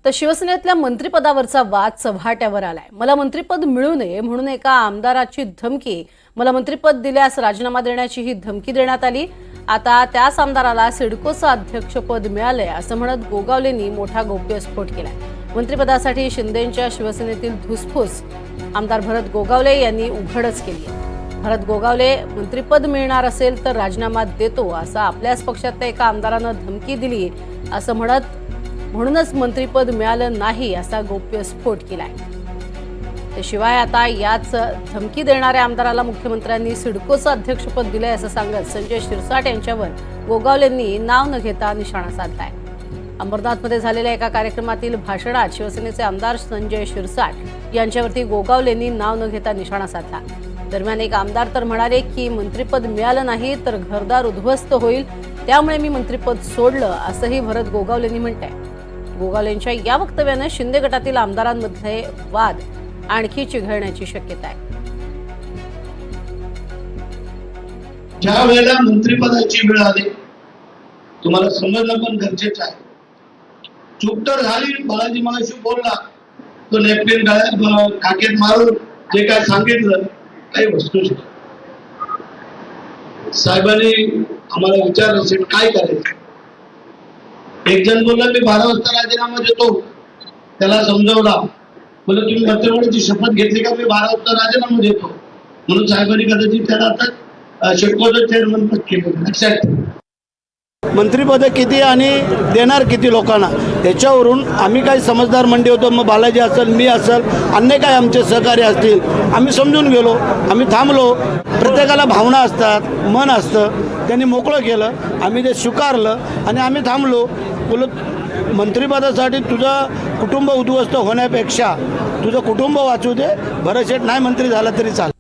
तर शिवसेनेतल्या मंत्रिपदावरचा वाद चव्हाट्यावर आलाय। मला मंत्रिपद मिळू नये म्हणून एका आमदाराची धमकी, मला मंत्रिपद दिल्यास राजीनामा देण्याची ही धमकी देण्यात आली। आता त्याच आमदाराला सिडकोचं अध्यक्षपद मिळालंय असं म्हणत गोगावलेंनी मोठा गौप्यस्फोट केलाय। मंत्रिपदासाठी शिंदेंच्या शिवसेनेतील धुसफूस आमदार भरत गोगावले यांनी उघडच केली आहे। भरत गोगावले मंत्रिपद मिळणार असेल तर राजीनामा देतो असं आपल्याच पक्षातल्या एका आमदारानं धमकी दिली असं म्हणूनच मंत्रिपद मिळालं नाही असा गौप्यस्फोट केलाय। त्याशिवाय आता याच धमकी देणाऱ्या आमदाराला मुख्यमंत्र्यांनी सिडकोचं अध्यक्षपद दिलंय असं सांगत संजय शिरसाट यांच्यावर गोगावलेंनी नाव न घेता निशाणा साधलाय। अंबरनाथमध्ये झालेल्या एका कार्यक्रमातील भाषणात शिवसेनेचे आमदार संजय शिरसाट यांच्यावरती गोगावलेंनी नाव न घेता निशाणा साधला। दरम्यान एक आमदार तर म्हणाले की मंत्रिपद मिळालं नाही तर घरदार उद्ध्वस्त होईल, त्यामुळे मी मंत्रिपद सोडलं असंही भरत गोगावलेंनी म्हटलंय। गोगावलेंच्या या वक्तव्याने शिंदे गटातील आमदारांमध्ये वाद आणखी चिघळण्याची शक्यता आहे। ज्या वेळेला मंत्रिपदाची वेळ आली तुम्हाला समजणं पण गरजेचं आहे। चूक तर झाली, बाळाजी मगाशी बोलला तो नेपकिन काकेत मारून जे काय सांगितलं काही वस्तुनिष्ठ साहेबांनी आम्हाला विचारलं असेल काय करायचं। एक जण बोलला मी 12 वाजता राजीनामा देतो, त्याला समजवला, बोलला तुम्ही मंत्रिमंडळाची शपथ घेतली का? मी 12 वाजता राजीनामा देतो म्हणून साहेबांनी कदाचित त्याला आता सिडकोचं चेअरमन पद केलं। लक्षात ठेवा मंत्रिपद किती आणि देणार किती लोकांना याच्यावरून आम्ही काही समजदार मंडळी होतो। मग बालाजी असेल, मी असेल, अन्य काही आमचे सहकारी असतील, आम्ही समजून गेलो, आम्ही थांबलो। प्रत्येकाला भावना असतात, मन असतं, त्यांनी मोकळं केलं, आम्ही ते स्वीकारलं आणि आम्ही थांबलो। बोलत मंत्रिपदासाठी तुझं कुटुंब उद्ध्वस्त होण्यापेक्षा तुझं कुटुंब वाचू दे, भरत शेठ नाही मंत्री झाला तरी चालेल।